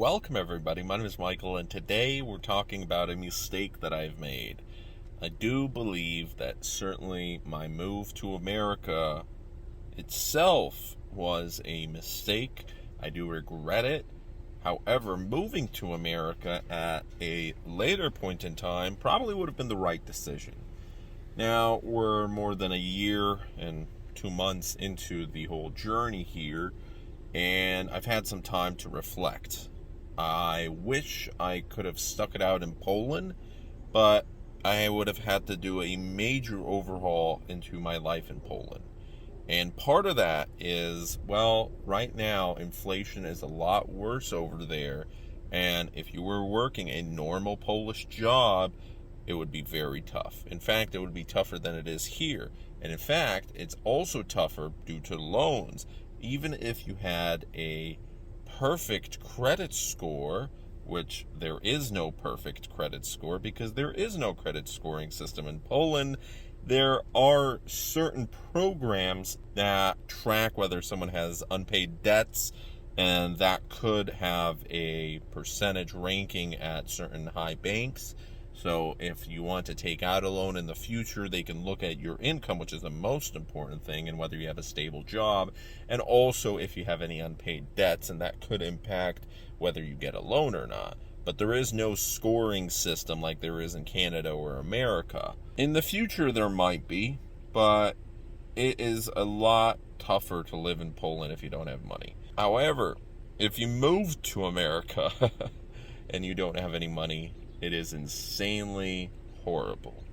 Welcome everybody, my name is Michael, and today we're talking about a mistake that I've made. I do believe that certainly my move to America itself was a mistake. I do regret it. However, moving to America at a later point in time probably would have been the right decision. Now, we're more than a year and 2 months into the whole journey here, and I've had some time to reflect. I wish I could have stuck it out in Poland, but I would have had to do a major overhaul into my life in Poland. And part of that is, well, right now, inflation is a lot worse over there. And if you were working a normal Polish job, it would be very tough. In fact, it would be tougher than it is here. And in fact, it's also tougher due to loans. Even if you had a perfect credit score, which there is no perfect credit score because there is no credit scoring system in Poland, there are certain programs that track whether someone has unpaid debts, and that could have a percentage ranking at certain high banks. So if you want to take out a loan in the future, they can look at your income, which is the most important thing, and whether you have a stable job, and also if you have any unpaid debts, and that could impact whether you get a loan or not. But there is no scoring system like there is in Canada or America. In the future, there might be, but it is a lot tougher to live in Poland if you don't have money. However, if you move to America and you don't have any money, it is insanely horrible.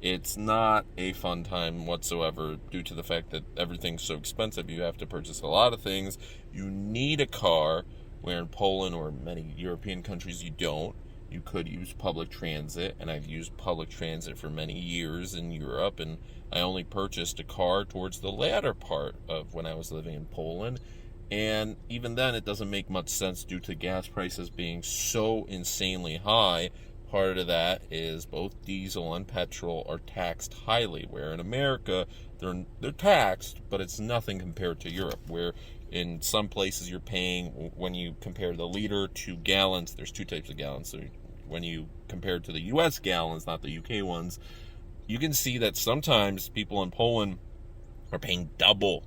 It's not a fun time whatsoever due to the fact that everything's so expensive. You have to purchase a lot of things. You need a car, where in Poland or many European countries you don't. You could use public transit, and I've used public transit for many years in Europe, and I only purchased a car towards the latter part of when I was living in Poland. And even then, it doesn't make much sense due to gas prices being so insanely high. Part of that is both diesel and petrol are taxed highly, where in America, they're taxed, but it's nothing compared to Europe, where in some places you're paying, when you compare the liter to gallons, there's two types of gallons. So when you compare it to the US gallons, not the UK ones, you can see that sometimes people in Poland are paying double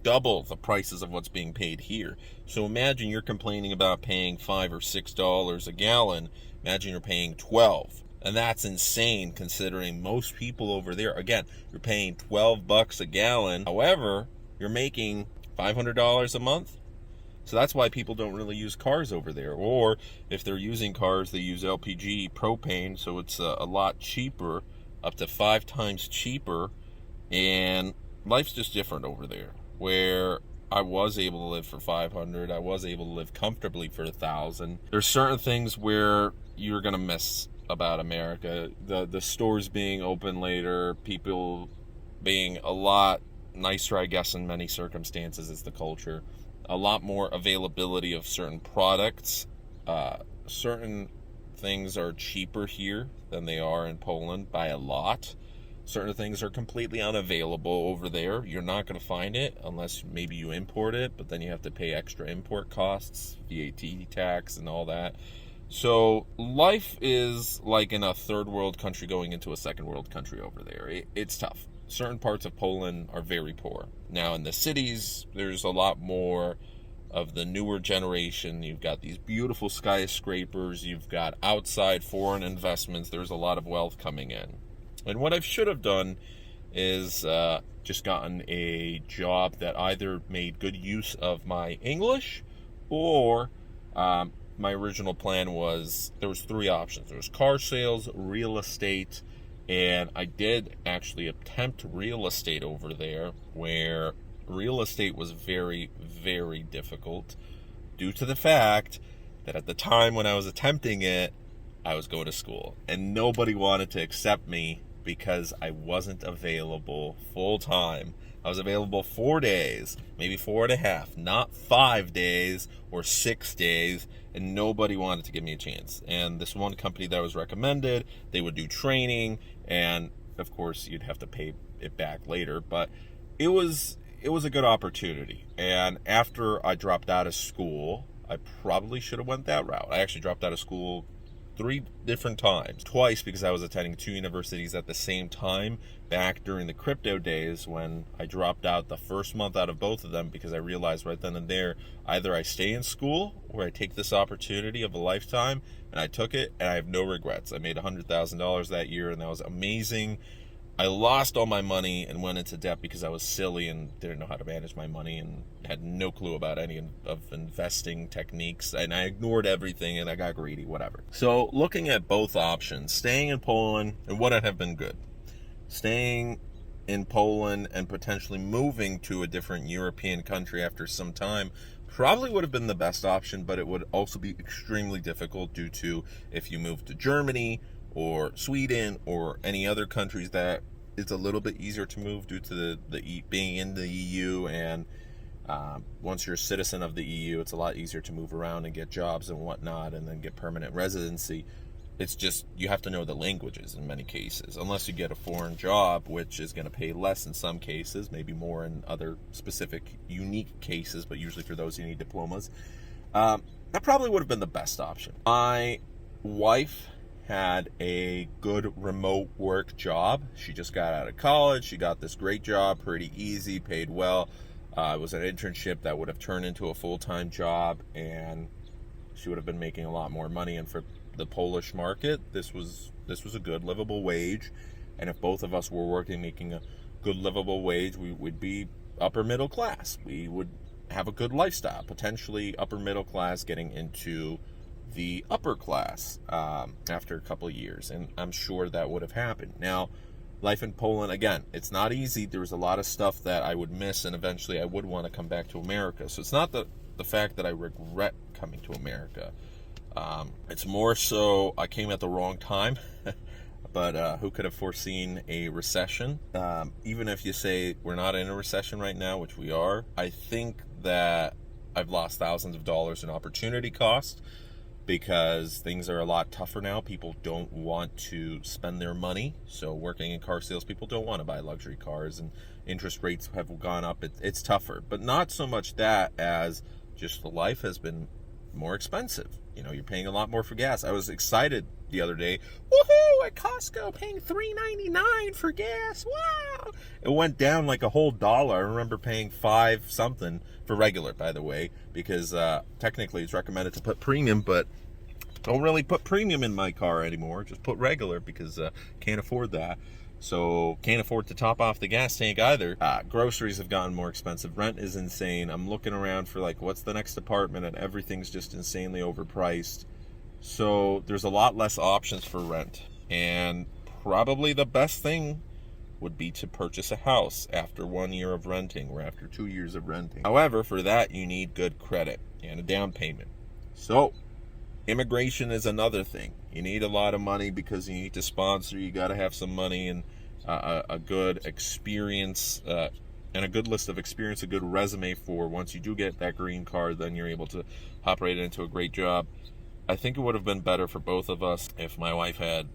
the prices of what's being paid here. So imagine you're complaining about paying $5 or $6 a gallon. Imagine you're paying 12. And that's insane considering most people over there, again, you're paying $12 a gallon. However, you're making $500 a month. So that's why people don't really use cars over there. Or if they're using cars, they use LPG propane, so it's a lot cheaper, up to 5 times cheaper. And life's just different over there, where I was able to live for 500. I was able to live comfortably for 1,000. There's certain things where you're going to miss about America. The stores being open later, people being a lot nicer, I guess, in many circumstances is the culture. A lot more availability of certain products. Certain things are cheaper here than they are in Poland by a lot. Certain things are completely unavailable over there. You're not going to find it unless maybe you import it, but then you have to pay extra import costs, VAT tax, and all that. So life is like in a third world country going into a second world country over there. It's tough. Certain parts of Poland are very poor. Now in the cities, there's a lot more of the newer generation. You've got these beautiful skyscrapers. You've got outside foreign investments. There's a lot of wealth coming in. And what I should have done is just gotten a job that either made good use of my English, or my original plan was, there was 3 options. There was car sales, real estate, and I did actually attempt real estate over there, where real estate was very, very difficult due to the fact that at the time when I was attempting it, I was going to school, and nobody wanted to accept me because I wasn't available full time. I was available 4 days, maybe 4.5, not 5 days or 6 days, and nobody wanted to give me a chance. And this one company that was recommended, they would do training, and of course you'd have to pay it back later, but it was a good opportunity. And after I dropped out of school, I probably should have went that route. I actually dropped out of school 3 different times. Twice because I was attending 2 universities at the same time back during the crypto days, when I dropped out the first month out of both of them because I realized right then and there, either I stay in school or I take this opportunity of a lifetime, and I took it, and I have no regrets. I made $100,000 that year, and that was amazing. I lost all my money and went into debt because I was silly and didn't know how to manage my money and had no clue about any of investing techniques, and I ignored everything and I got greedy, whatever. So looking at both options, staying in Poland, and would it have been good? Staying in Poland and potentially moving to a different European country after some time probably would have been the best option, but it would also be extremely difficult due to if you move to Germany or Sweden or any other countries that it's a little bit easier to move due to the being in the EU, and once you're a citizen of the EU, it's a lot easier to move around and get jobs and whatnot, and then get permanent residency. It's just you have to know the languages in many cases, unless you get a foreign job, which is going to pay less in some cases, maybe more in other specific unique cases, but usually for those you need diplomas. That probably would have been the best option. My wife had a good remote work job. She just got out of college. She got this great job, pretty easy, paid well. It was an internship that would have turned into a full-time job, and she would have been making a lot more money. And for the Polish market, this was a good livable wage. And if both of us were working, making a good livable wage, we would be upper middle class. We would have a good lifestyle, potentially upper middle class, getting into the upper class after a couple of years, and I'm sure that would have happened. Now, life in Poland, again, it's not easy. There's a lot of stuff that I would miss, and eventually I would want to come back to America. So it's not the fact that I regret coming to America. It's more so I came at the wrong time, but who could have foreseen a recession? Even if you say we're not in a recession right now, which we are, I think that I've lost thousands of dollars in opportunity cost, because things are a lot tougher now. People don't want to spend their money. So working in car sales, people don't want to buy luxury cars, and interest rates have gone up. It's tougher, but not so much that as just the life has been more expensive. You know, you're paying a lot more for gas. I was excited the other day. Woohoo! At Costco, paying $3.99 for gas. Wow! It went down like a whole dollar. I remember paying $5 something for regular, by the way, because technically it's recommended to put premium, but don't really put premium in my car anymore. Just put regular because can't afford that. So can't afford to top off the gas tank either. Groceries have gotten more expensive. Rent is insane. I'm looking around for like what's the next apartment, and everything's just insanely overpriced. So there's a lot less options for rent, and probably the best thing would be to purchase a house after 1 year of renting or after 2 years of renting. However, for that you need good credit and a down payment. So immigration is another thing. You need a lot of money because you need to sponsor. You got to have some money and a good experience and a good list of experience, a good resume for once you do get that green card, then you're able to hop right into a great job. I think it would have been better for both of us if my wife had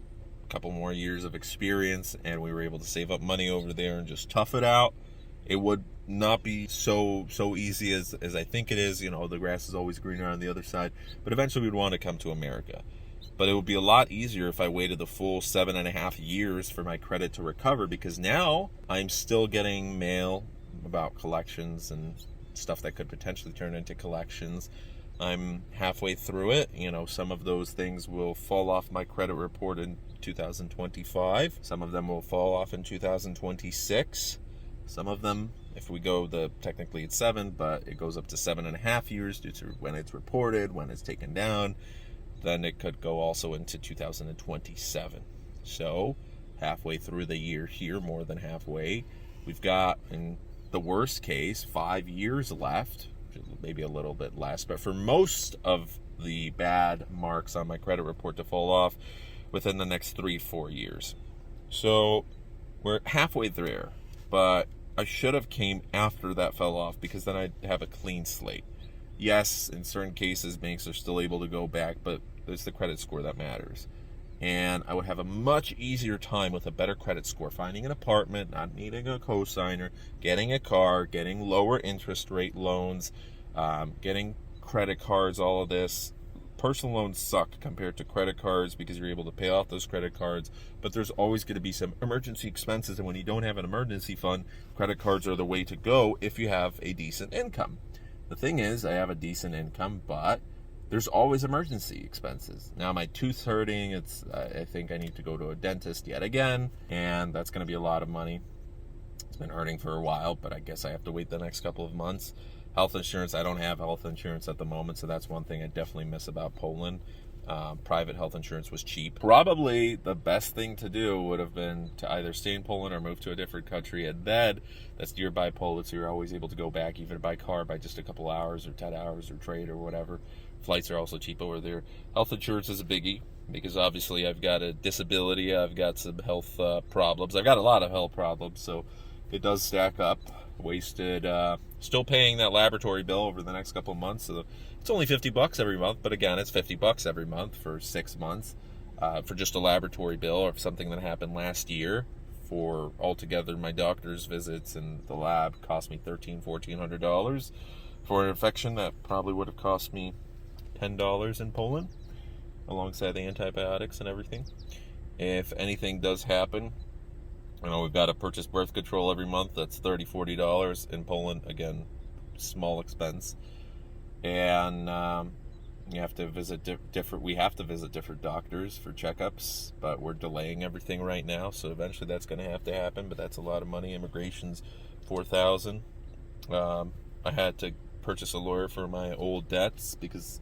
a couple more years of experience and we were able to save up money over there and just tough it out. It would not be so easy as I think it is. You know, the grass is always greener on the other side, but eventually we'd want to come to America. But it would be a lot easier if I waited the full 7.5 years for my credit to recover, because now I'm still getting mail about collections and stuff that could potentially turn into collections. I'm halfway through it. You know, some of those things will fall off my credit report in 2025. Some of them will fall off in 2026. Some of them, if we go technically it's 7, but it goes up to 7.5 years due to when it's reported, when it's taken down. Then it could go also into 2027. So halfway through the year here, more than halfway. We've got, in the worst case, 5 years left, maybe a little bit less, but for most of the bad marks on my credit report to fall off within the next 3-4 years. So we're halfway there, but I should have came after that fell off, because then I'd have a clean slate. Yes, in certain cases, banks are still able to go back, but it's the credit score that matters. And I would have a much easier time with a better credit score, finding an apartment, not needing a cosigner, getting a car, getting lower interest rate loans, getting credit cards, all of this. Personal loans suck compared to credit cards because you're able to pay off those credit cards, but there's always going to be some emergency expenses, and when you don't have an emergency fund, credit cards are the way to go if you have a decent income. The thing is, I have a decent income, but there's always emergency expenses. Now my tooth's hurting. I think I need to go to a dentist yet again, and that's going to be a lot of money. It's been hurting for a while, but I guess I have to wait the next couple of months. Health insurance, I don't have health insurance at the moment, so that's one thing I definitely miss about Poland. Private health insurance was cheap. Probably the best thing to do would have been to either stay in Poland or move to a different country, and then that's nearby Poland, so you're always able to go back even by car by just a couple hours or 10 hours or trade or whatever. Flights are also cheap over there. Health insurance is a biggie because obviously I've got a disability, I've got some health problems. I've got a lot of health problems, so it does stack up. Wasted still paying that laboratory bill over the next couple of months, so it's only $50 every month, but again, it's $50 every month for 6 months for just a laboratory bill or something that happened last year. For altogether my doctor's visits and the lab cost me $1,400 for an infection that probably would have cost me $10 in Poland alongside the antibiotics and everything. If anything does happen, we've got to purchase birth control every month. That's $30-$40 in Poland. Again, small expense. And you have to visit different. We have to visit different doctors for checkups, but we're delaying everything right now. So eventually, that's going to have to happen. But that's a lot of money. Immigration's $4,000. I had to purchase a lawyer for my old debts because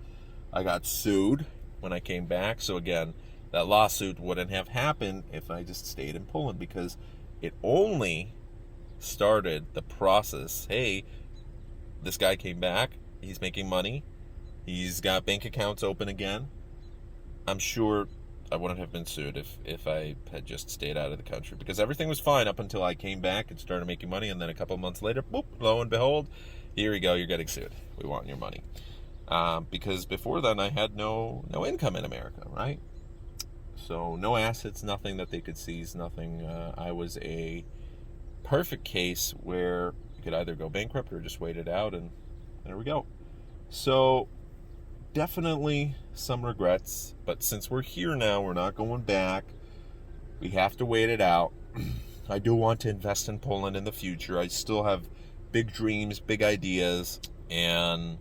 I got sued when I came back. So again, that lawsuit wouldn't have happened if I just stayed in Poland, because it only started the process. Hey, this guy came back. He's making money. He's got bank accounts open again. I'm sure I wouldn't have been sued if I had just stayed out of the country, because everything was fine up until I came back and started making money. And then a couple months later, boop, lo and behold, here you go. You're getting sued. We want your money. Because before then, I had no income in America, right? So no assets, nothing that they could seize, nothing. I was a perfect case where you could either go bankrupt or just wait it out, and there we go. So definitely some regrets, but since we're here now, we're not going back. We have to wait it out. I do want to invest in Poland in the future. I still have big dreams, big ideas, and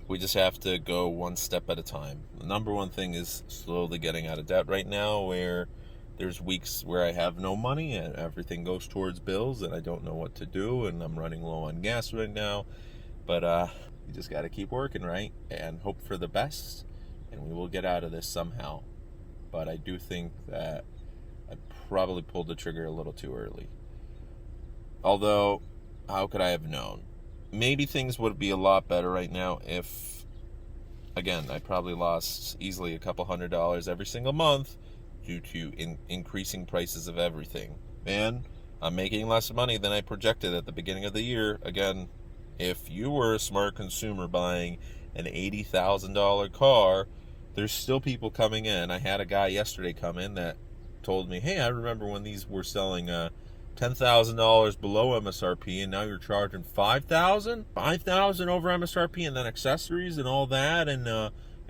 we just have to go one step at a time. The number one thing is slowly getting out of debt right now, where there's weeks where I have no money and everything goes towards bills and I don't know what to do, and I'm running low on gas right now. But you just got to keep working, right? And hope for the best, and we will get out of this somehow. But I do think that I probably pulled the trigger a little too early. Although, how could I have known? Maybe things would be a lot better right now if, again, I probably lost easily a couple $100 every single month due to increasing prices of everything. And I'm making less money than I projected at the beginning of the year. Again, if you were a smart consumer buying an $80,000 car, there's still people coming in. I had a guy yesterday come in that told me, hey, I remember when these were selling $10,000 below MSRP, and now you're charging $5,000 over MSRP, and then accessories and all that, and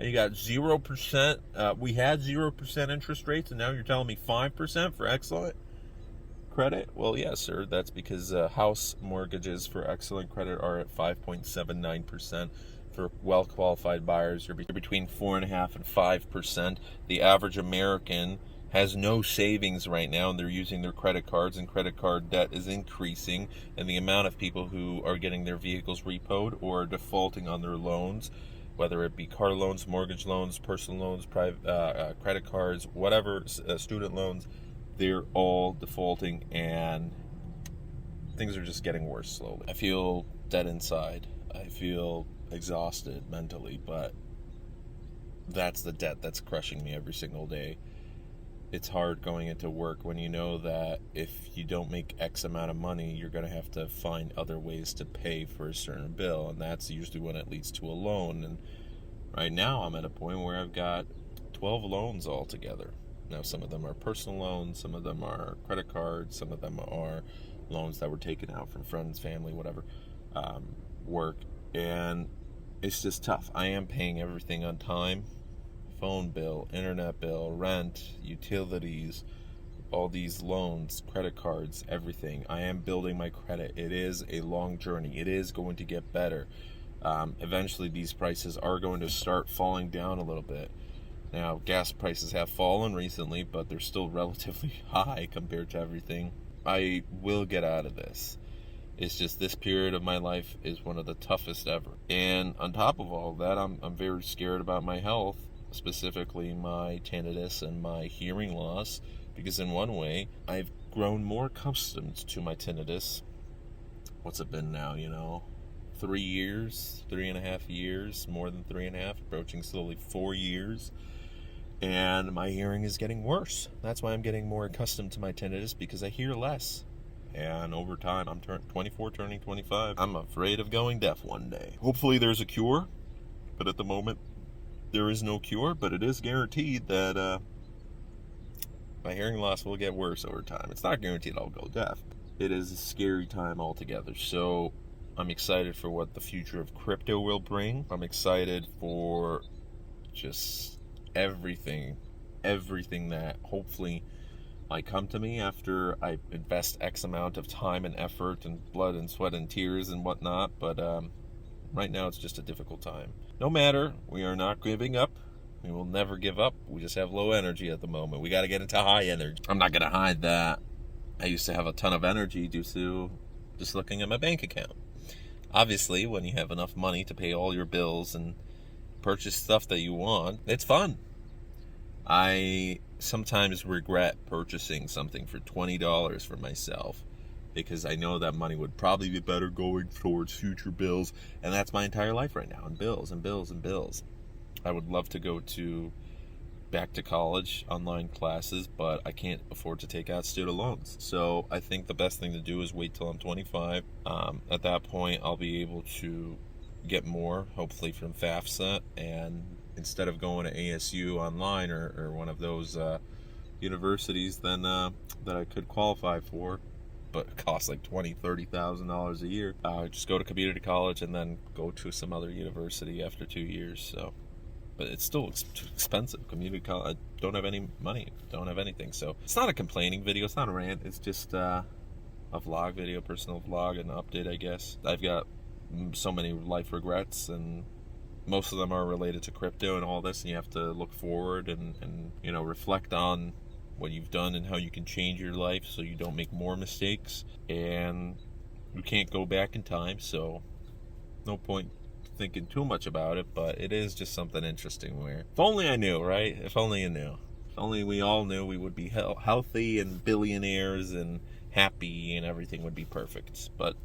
you got 0%. We had 0% interest rates, and now you're telling me 5% for excellent credit? Well, yes, sir. That's because house mortgages for excellent credit are at 5.79%. For well-qualified buyers, you're between 4.5% and 5%. The average American has no savings right now, and they're using their credit cards, and credit card debt is increasing, and the amount of people who are getting their vehicles repoed or defaulting on their loans, whether it be car loans, mortgage loans, personal loans, private credit cards, whatever, student loans, they're all defaulting, and things are just getting worse slowly. I feel dead inside. I feel exhausted mentally, but that's the debt that's crushing me every single day. It's hard going into work when you know that if you don't make X amount of money, you're going to have to find other ways to pay for a certain bill, and that's usually when it leads to a loan. And right now I'm at a point where I've got 12 loans altogether. Now, some of them are personal loans, some of them are credit cards, some of them are loans that were taken out from friends, family, whatever, work. And it's just tough. I am paying everything on time. Phone bill, internet bill, rent, utilities, all these loans, credit cards, everything. I am building my credit. It is a long journey. It is going to get better. Eventually these prices are going to start falling down a little bit. Now, gas prices have fallen recently, but they're still relatively high compared to everything. I will get out of this. It's just this period of my life is one of the toughest ever. And on top of all that, I'm very scared about my health, specifically my tinnitus and my hearing loss, because in one way, I've grown more accustomed to my tinnitus. What's it been now, 3 years, 3.5 years, more than 3.5, approaching slowly 4 years. And my hearing is getting worse. That's why I'm getting more accustomed to my tinnitus, because I hear less. And over time, I'm 24, turning 25. I'm afraid of going deaf one day. Hopefully there's a cure, but at the moment, there is no cure, but it is guaranteed that my hearing loss will get worse over time. It's not guaranteed I'll go deaf. It is a scary time altogether. So I'm excited for what the future of crypto will bring. I'm excited for just everything that hopefully might come to me after I invest X amount of time and effort and blood and sweat and tears and whatnot. But right now it's just a difficult time. No matter, we are not giving up. We will never give up. We just have low energy at the moment. We got to get into high energy. I'm not going to hide that I used to have a ton of energy due to just looking at my bank account. Obviously, when you have enough money to pay all your bills and purchase stuff that you want, it's fun. I sometimes regret purchasing something for $20 for myself, because I know that money would probably be better going towards future bills, and that's my entire life right now, and bills and bills and bills. I would love to go back to college, online classes, but I can't afford to take out student loans. So I think the best thing to do is wait till I'm 25. At that point, I'll be able to get more, hopefully from FAFSA, and instead of going to ASU online or one of those universities then that I could qualify for, but it costs like $20,000-$30,000 a year. Just go to community college and then go to some other university after 2 years. So, but it's still too expensive. Community college, I don't have any money, don't have anything. So it's not a complaining video, it's not a rant, it's just a vlog video, personal vlog, an update, I guess. I've got so many life regrets, and most of them are related to crypto and all this, and you have to look forward and reflect on what you've done and how you can change your life so you don't make more mistakes. And you can't go back in time, so no point thinking too much about it, but it is just something interesting where, if only I knew, right? If only you knew. If only we all knew, we would be healthy and billionaires and happy and everything would be perfect. But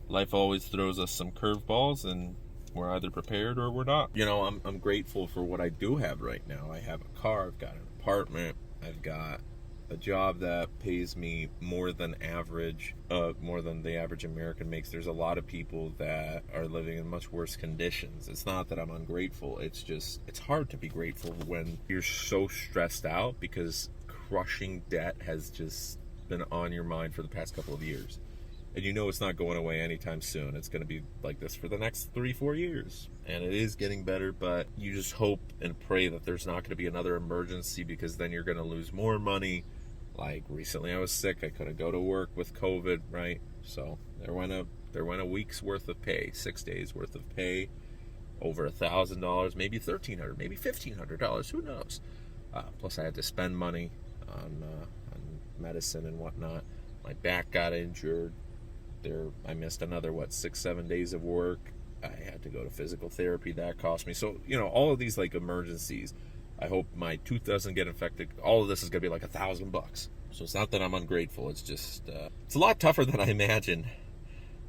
life always throws us some curveballs, and we're either prepared or we're not. I'm grateful for what I do have right now. I have a car, I've got an apartment, I've got a job that pays me more than the average American makes. There's a lot of people that are living in much worse conditions. It's not that I'm ungrateful, it's just, it's hard to be grateful when you're so stressed out because crushing debt has just been on your mind for the past couple of years. And it's not going away anytime soon. It's going to be like this for the next 3-4 years. And it is getting better, but you just hope and pray that there's not going to be another emergency, because then you're going to lose more money. Like recently I was sick. I couldn't go to work with COVID, right? So there went a week's worth of pay, 6 days worth of pay, over $1,000, maybe $1,300, maybe $1,500. Who knows? Plus I had to spend money on medicine and whatnot. My back got injured. I missed another 6-7 days of work. I had to go to physical therapy. That cost me. So all of these like emergencies. I hope my tooth doesn't get infected. All of this is gonna be like $1,000. So it's not that I'm ungrateful. It's just it's a lot tougher than I imagined.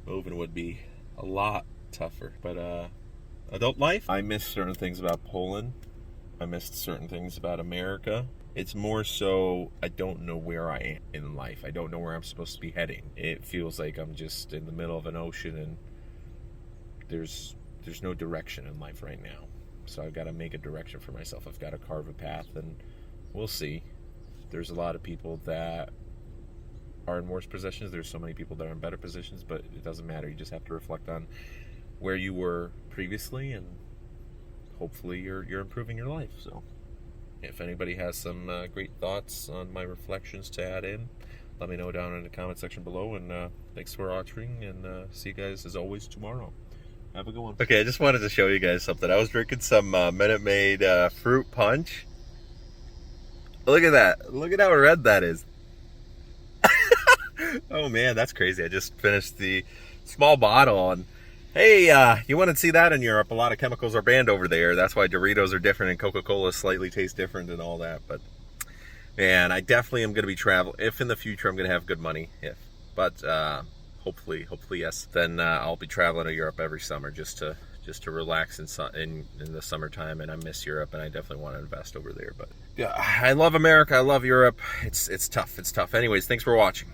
Moving would be a lot tougher. But adult life, I missed certain things about Poland. I missed certain things about America. It's more so I don't know where I am in life. I don't know where I'm supposed to be heading. It feels like I'm just in the middle of an ocean and there's no direction in life right now. So I've got to make a direction for myself. I've got to carve a path, and we'll see. There's a lot of people that are in worse positions. There's so many people that are in better positions, but it doesn't matter. You just have to reflect on where you were previously and hopefully you're improving your life. So if anybody has some great thoughts on my reflections to add in, let me know down in the comment section below. And thanks for watching, and see you guys as always tomorrow. Have a good one. Okay, I just wanted to show you guys something. I was drinking some Minute Maid fruit punch. Look at that. Look at how red that is. Oh man, that's crazy. I just finished the small bottle, and hey, you want to see that in Europe? A lot of chemicals are banned over there. That's why Doritos are different and Coca-Cola slightly tastes different and all that. But man, I definitely am going to be traveling. If in the future I'm going to have good money, but hopefully yes. Then I'll be traveling to Europe every summer just to relax in the summertime. And I miss Europe, and I definitely want to invest over there. But yeah, I love America. I love Europe. It's tough. It's tough. Anyways, thanks for watching.